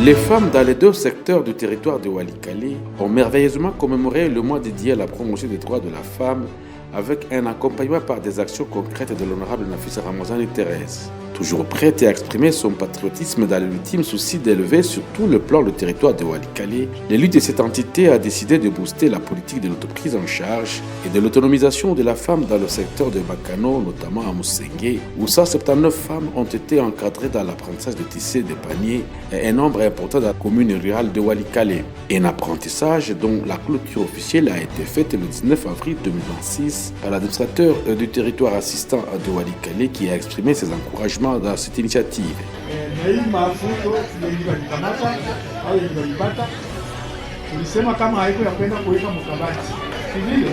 Les femmes dans les deux secteurs du territoire de Walikale ont merveilleusement commémoré le mois dédié à la promotion des droits de la femme avec un accompagnement par des actions concrètes de l'honorable Nafisa Ramazani Thérèse. Toujours prête à exprimer son patriotisme dans l'ultime souci d'élever sur tout le plan le territoire de Walikale, l'élu de cette entité a décidé de booster la politique de l'autoprise en charge et de l'autonomisation de la femme dans le secteur de Bakano, notamment à Moussengé, où 179 femmes ont été encadrées dans l'apprentissage de tisser des paniers et un nombre important dans la commune rurale de Walikale. Un apprentissage dont la clôture officielle a été faite le 19 avril 2026 par l'administrateur du territoire assistant de Walikale qui a exprimé ses encouragements dans cette initiative. Tulisema kama haiko ya kwenda kuweka mkabati. Vile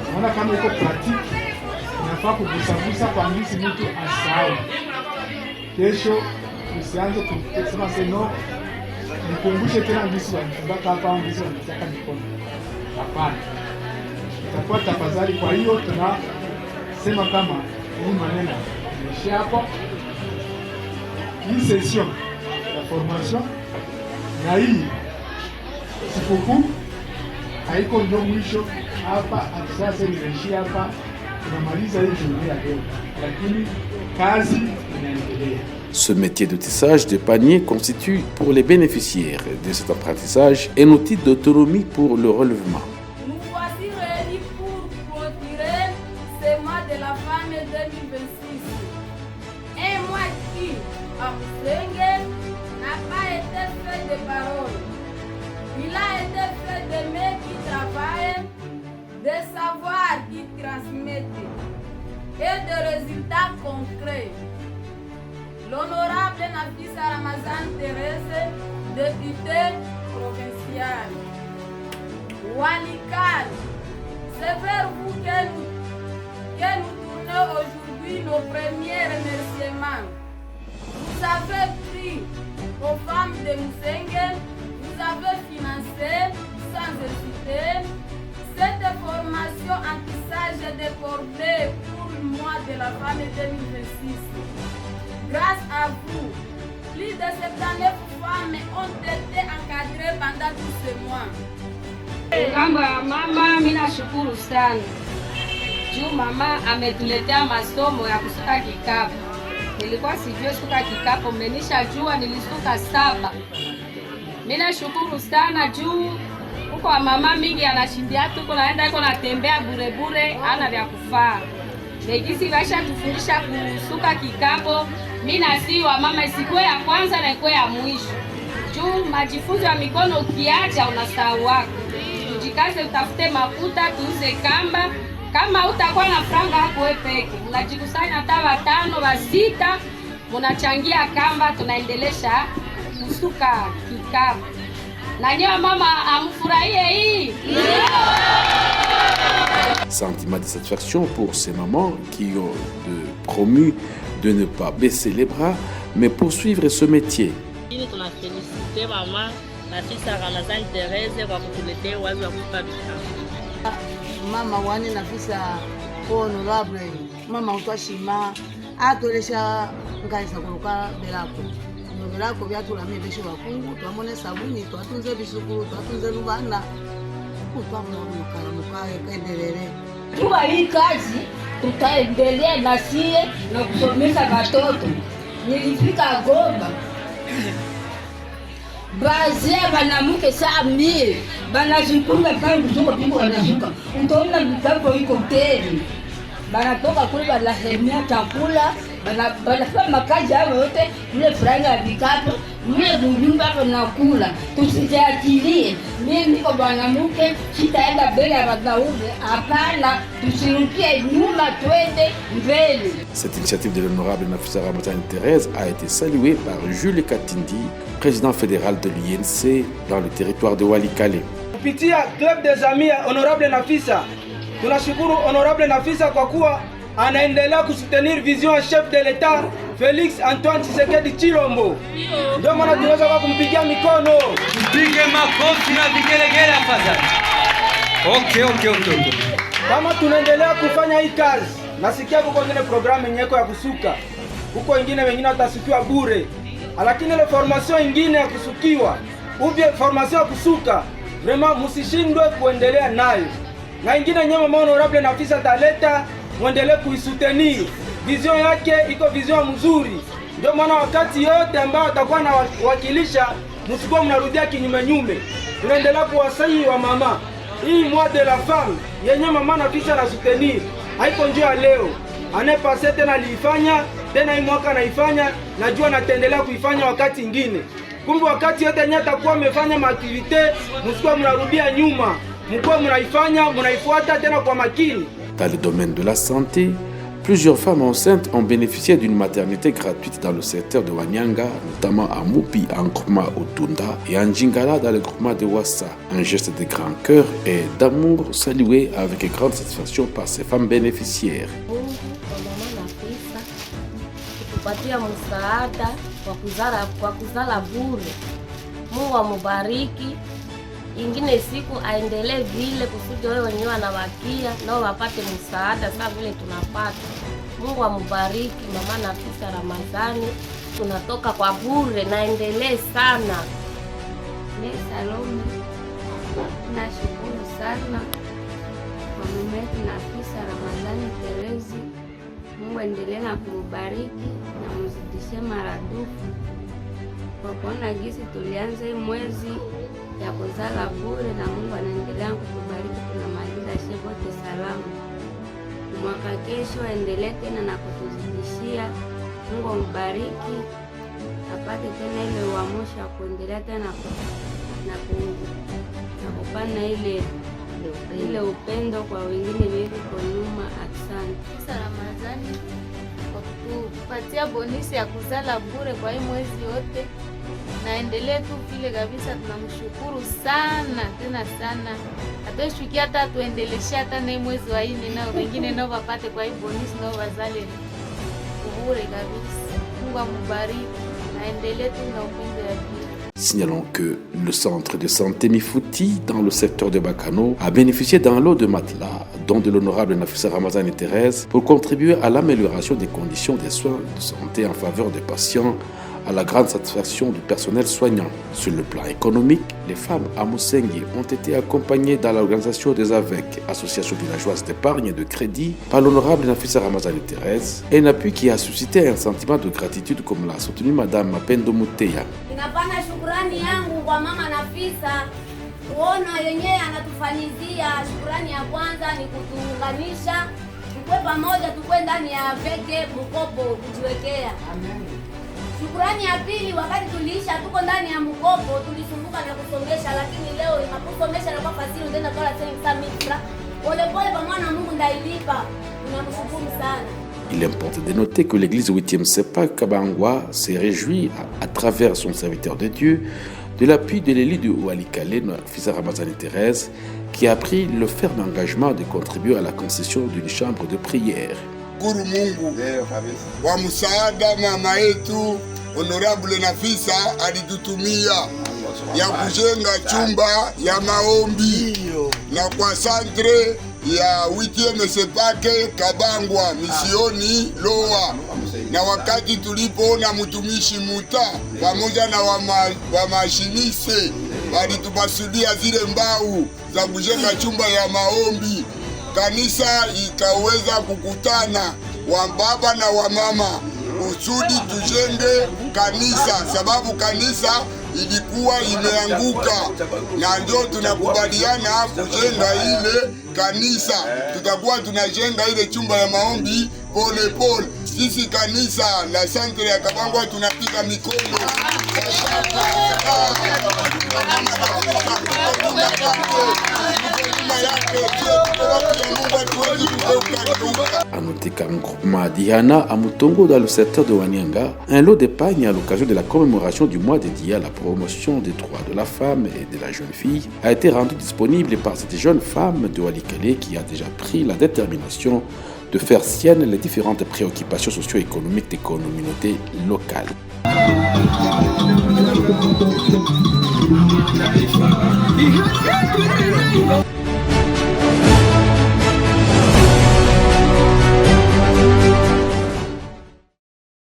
unaona kama iko pratique inafaa kugusagusa kwa ngisi mtu asahau. Kesho usianze kusema seno nikumbushe tena ngisi wanataka hapa ngisi wanataka mikono. Hapana. Itakuwa tafadhali, kwa hiyo tunasema kama hii maneno imeisha hapo. Hii session ya formation na hii sikukuu haiko ndio mwisho hapa. Sasa nimeishia hapa, tunamaliza hii journée ya leo, lakini kazi inaendelea. Ce métier de tissage de paniers constitue pour les bénéficiaires de cet apprentissage un outil d'autonomie pour le relèvement. Nous voici réunis pour clôturer ce mois de la femme 2026. Un mois qui, à Moussengé, n'a pas été fait de paroles. Il a été fait de mains qui travaillent, de savoirs qui transmettent et de résultats concrets. L'honorable Nafisa Ramazani Thérèse, députée provinciale. Walikale, c'est vers vous que nous tournons aujourd'hui nos premiers remerciements. Vous avez pris aux femmes de Moussengé, vous avez financé sans hésiter cette formation en tissage décordé pour le mois de la femme 2026. Grâce à vous, plus de 79 femmes ont été encadrées pendant tout ce mois. Ngambo ya mama, mimi nashukuru sana juu mama ametuletea masomo ya kusuka kikapu. Nilikuwa sijui suka kikapu, menisha jua nilisuka 7. Mimi nashukuru sana juu huko mama mingi anashindia tuko naenda iko natembea bure bure, ana vya kufaa. Negisi basha tufundisha kusuka kikapu. Mimi nasi wa mama isikuwe ya kwanza na ikuwe ya mwisho. Juu majifunzo ya mikono ukiacha unasahau wako. Tujikaze utafute mafuta, tuuze kamba. Kama utakuwa na franga hapo wewe peke, unajikusanya hata 5 wa 6, unachangia kamba, tunaendelesha kusuka kikapu. Na nyewe mama amfurahie hii. Sentiment de satisfaction pour ces mamans qui ont promu de ne pas baisser les bras, mais poursuivre ce métier. Tunaféliciter mama Nafisa Ramazani Thérèse kwa kutuletea wazo wa kusuka vikapu. Mama wani Nafisa honorable mama utwashima atolesha nkaisa kuluka belako belako byatulame besho bakungu twamone sabuni twatunze bisukuru twatunze lubana utwamuka endelele. Kwa hii kazi tutaendelea na sie na kusomesha watoto. Nilifika Goma bazia banamuke saa 1000 banazikunga pale kutoka pingo wanazuka utaona mtambo iko teni banatoka kule banahemia chakula banafanya makazi hayo yote ile franga ya vikapu mle nyumba hapo nakula. Tusijiachilie, mimi niko banamuke sitaenda mbele ya wanaume, hapana, tusirukie nyuma, twende mbele. Cette initiative de l'honorable Nafisa Ramazani Thérèse a été saluée par Jules Katindi, président fédéral de l'INC dans le territoire de Walikale. Kupitia club des amis honorable Nafisa, tunashukuru honorable Nafisa kwa kuwa anaendelea kusoutenir vision ya chef de l'État Félix Antoine Tshisekedi Tshilombo. Ndio maana tunaweza kwa kumpigia mikono. Mpige makofi na vigelegele afadhali. Okay. Kama tunaendelea kufanya hii kazi, nasikia huko wengine programu nyeko ya kusuka. Huko wengine watasukiwa bure. lakini ile formation ingine ya kusukiwa ubie formation ya kusuka vraiment musishindwe kuendelea nayo, na ingine nyema mama honorable Nafisa taleta muendelee kuisoutenir. Vision yake iko vision mzuri, ndio maana wakati yote ambao atakuwa na wakilisha msikuwa mnarudia kinyume nyume. Tunaendelea kuwasihi wa mama, hii mois de la femme yenye mama Nafisa na soutenir haiko njoo leo, anepase tena aliifanya tena hii mwaka naifanya, najua natendelea kuifanya wakati ingine. Kumbe wakati yote yenye atakuwa amefanya maaktivite msikuwa mnarudia nyuma, mkuwa mnaifanya mnaifuata tena kwa makini. Dans le domaine de la santé, plusieurs femmes enceintes ont bénéficié d'une maternité gratuite dans le secteur de Wanyanga, notamment à Mupi, en groupement Otunda, et en Jingala, dans le groupement de Wassa. Un geste de grand cœur et d'amour salué avec grande satisfaction par ces femmes bénéficiaires. Kupatia msaada kwa kuzala bure. Mungu amubariki. Ingine siku aendelee vile kusudi wao wenyewe wanawakia nao wapate msaada sawa vile tunapata. Mungu amubariki mama Nafisa Ramadhani, tunatoka kwa bure, naendelee sana. Mimi Salome nashukuru sana kwa mama yetu Nafisa Ramadhani Terezi. Mungu endelee na kumbariki na mzidishie maradufu kwa kuona gisi tulianza mwezi ya kuzala bure, na Mungu anaendelea kutubariki, tunamaliza shevote salama. Mwaka kesho endelee tena na kutuzidishia. Mungu ambariki, apate tena ile uamsho wa kuendelea tena na kupana ile upendo kwa wengine wetu kwa nyuma. Asante Ramadhani kwa kutupatia bonisi ya kuzala bure kwa hii mwezi yote. Naendelee tu vile kabisa, tunamshukuru sana tena sana. Atoshukia hata tuendeleshe hata na mwezi wa 4 nao wengine nao wapate kwa hii bonus nao wazale bure kabisa. Mungu amubariki, naendelee tu na upendo ya Bwana. Signalons que le centre de santé Mifouti dans le secteur de Bakano a bénéficié d'un lot de matelas, dont de l'honorable Nafisa Ramadhani Thérèse, pour contribuer à l'amélioration des conditions des soins de santé en faveur des patients, à la grande satisfaction du personnel soignant. Sur le plan économique, les femmes à Musengi ont été accompagnées dans l'organisation des AVEC, Association villageoise d'épargne et de crédit, par l'honorable Nafisa Ramadhani Thérèse, un appui qui a suscité un sentiment de gratitude comme l'a soutenu Madame Mapendo Muteya. Ninapana shukrani yangu kwa mama Nafisa kuona yenyewe anatufanyizia. Shukrani ya kwanza ni kutuunganisha, tukwe pamoja, tukwe ndani ya veke mkopo kujiwekea. Amen. Shukrani ya pili, wakati tuliisha tuko ndani ya mkopo tulisumbuka na kusomesha, lakini leo inakusomesha na kwa fasili ndenda kwa 500 mitra. Pole pole pamoja na Mungu ndailipa. Tunamshukuru sana. Il importe de noter que l'église 8e Sepa Kabangwa s'est réjouie à travers son serviteur de Dieu de l'appui de l'élu de Walikale, Nafisa Ramadhani Thérèse, qui a pris le ferme engagement de contribuer à la concession d'une chambre de prière. Guru Mungu wa msaada mama yetu Honorable Nafisa alitutumia ya kujenga chumba ya maombi na kwa santre ya 8e Sepake Kabangwa misioni Loa. Na wakati tulipoona mtumishi Muta pamoja na wamashinise walitupasulia zile mbao za kujenga chumba ya maombi, kanisa ikaweza kukutana wa baba na wa mama kusudi tujenge kanisa, sababu kanisa ilikuwa imeanguka, na ndio tunakubaliana kujenga ile kanisa. Tutakuwa tunajenga ile chumba ya maombi pole pole. Sisi kanisa la Centre ya Kabangwa tunapiga mikono. A noter qu'un groupement Diana à Mutongo dans le secteur de Wanyanga, un lot d'épargne à l'occasion de la commémoration du mois dédié à la promotion des droits de la femme et de la jeune fille a été rendu disponible par cette jeune femme de Walikale qui a déjà pris la détermination de faire sienne les différentes préoccupations socio-économiques des communautés locales.